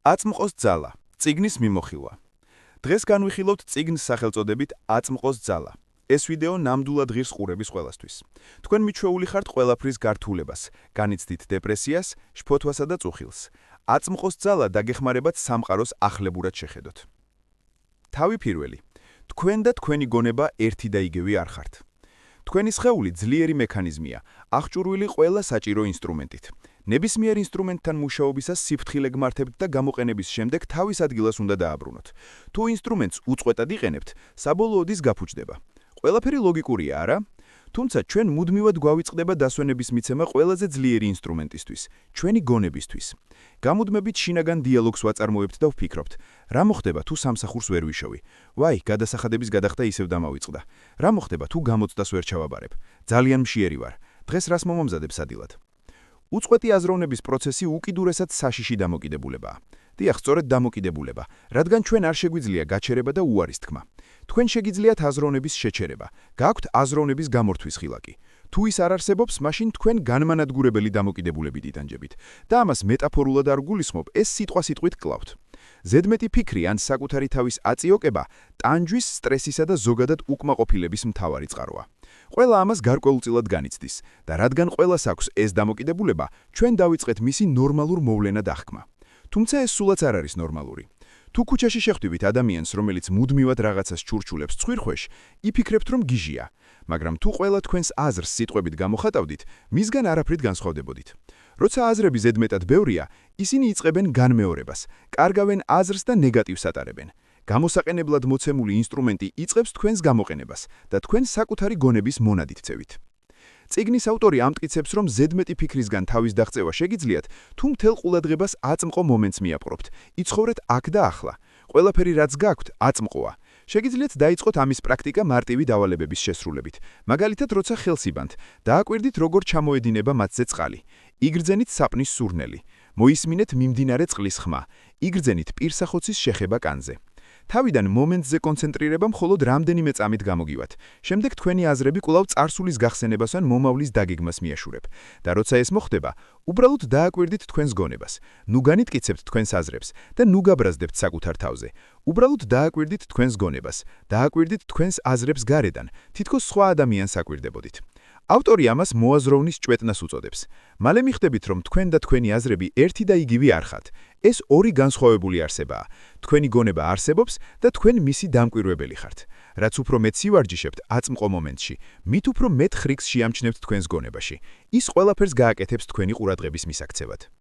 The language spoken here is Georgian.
აწმყოს ძალა, წიგნის მიმოხილვა. დღეს განვიხილავთ წიგნს სახელწოდებით აწმყოს ძალა. ეს ვიდეო ნამდვილად ღირს ყურების ყველასთვის. თქვენ მიჩვეული ხართ ყველაფრის გართულებას, განიცდით დეპრესიას, შფოთვასა და წუხილს. აწმყოს ძალა დაგეხმარებათ სამყაროს ახლებურად შეხედოთ. თავი პირველი. თქვენ და თქვენი გონება ერთი და იგივე არ ხართ. თქვენი სხეული ძლიერი მექანიზმია, აღჭურვილი ყველა საჭირო ინსტრუმენტით. ნებისმიერ ინსტრუმენტთან მუშაობისას სიფრთხილე გმართებთ და გამოყენების შემდეგ თავის ადგილას უნდა დააბრუნოთ. თუ ინსტრუმენტს უწყვეტად იყენებთ, საბოლოოდ ის გაფუჭდება. ყველაფერი ლოგიკურია, არა? თუმცა ჩვენ მუდმივად გვავიწყდება დასვენების მიცემა ყველაზე ძლიერი ინსტრუმენტისთვის, ჩვენი გონებისთვის. გამუდმებით შინაგან დიალოგს ვაწარმოებთ და ვფიქრობთ, რა მოხდება თუ სამსახურს ვერ ვიშოვი? ვაი, გადასახადების გადახდა ისევ დამავიწყდა. რა მოხდება თუ გამოცდას ვერ ჩავაბარებ? ძალიან მშიერი ვარ. დღეს რას მომამზადებ სადილად? უწყვეტი აზროვნების პროცესი უკიდურესად საშიში დამოკიდებულებაა. დიახ, სწორედ დამოკიდებულება, რადგან ჩვენ არ შეგვიძლია გაჩერება და უარის თქმა. თქვენ შეგიძლიათ აზროვნების შეჩერება, გაქვთ აზროვნების გამორთვის ხილაკი. თუ ის არ არსებობს, მაშინ თქვენ განმანადგურებელი დამოკიდებულებით იტანჯებით და ამას მეტაფორულად არ გულისხმობ, ეს სიტყვა-სიტყვით კლავთ. ზედმეტი ფიქრი ან საკუთარი თავის აწიოკება ტანჯვის, სტრესისა და ზოგადად უკმაყოფილების მთავარი წყაროა. ყველა ამას გარკვეულწილად განიცდის და რადგან ყველას აქვს ეს დამოკიდებულება, ჩვენ დავიწყეთ მისი ნორმალურ მოვლენად აღქმა. თუმცა ეს სულაც არ არის ნორმალური. თუ ქუჩაში შეხვდებით ადამიანს, რომელიც მუდმივად რაღაცას ჩურჩულებს ცხვირხვეშ, იფიქრებთ, რომ გიჟია, მაგრამ თუ ყველა თქვენს აზრს სიტყვებით გამოხატავდით, მისგან არაფრით განსხვავდებოდით. როცა აზრები ზედმეტად ბევრია, ისინი იწყებენ განმეორებას, კარგავენ აზრს და ნეგატივს ატარებენ. გამოსაყენებლად მოცემული ინსტრუმენტი იწყებს თქვენს გამოყენებას და თქვენ საკუთარი გონების მონადით წევით. წიგნის ავტორი ამტკიცებს, რომ ზედმეტი ფიქრისგან თავის დაღწევა შეგიძლიათ, თუ მთელ ყურადღებას აწმყო მომენტს მიაპყრობთ. იცხოვრეთ აქ და ახლა. ყველაფერი რაც გაქვთ, აწმყოა. შეგიძლიათ დაიწყოთ ამის პრაქტიკა მარტივი დავალებების შესრულებით. მაგალითად, როცა ხელს იბანთ, დააკვირდით, როგორ ჩამოედინება მათზე წყალი. იგრძენით საპნის სურნელი. მოისმინეთ მიმდინარე წყლის ხმა. იგრძენით პირსახოცის შეხება კანზე. თავიდან მომენტზე კონცენტრირება მხოლოდ რამდენიმე წამით გამოგივათ. შემდეგ თქვენი აზრები კვლავ წარსულის გახსენებას ან მომავლის დაგეგმას მიაშურებ. და როცა ეს მოხდება, უბრალოდ დააკვირდით თქვენს გონებას. ნუ განიტკიცებთ თქვენს აზრებს და ნუ გაბრაზდებთ საკუთარ თავზე. უბრალოდ დააკვირდით თქვენს გონებას. დააკვირდით თქვენს აზრებს გარედან, თითქოს სხვა ადამიანს აკვირდებოდით. ავტორი ამას მოაზროვნის ჭვეტნას უწოდებს. მალე მიხვდებით, რომ თქვენ და თქვენი აზრები ერთი და იგივე არ ხართ. ეს ორი განსხვავებული არსებაა. თქვენი გონება არსებობს და თქვენ მისი დამკვირვებელი ხართ. რაც უფრო მეტს ივარჯიშებთ აწმყო მომენტში, მით უფრო მეტ ხრიკს შეამჩნევთ თქვენს გონებაში. ის ყველაფერს გააკეთებს თქვენი ყურადღების მისაქცევად.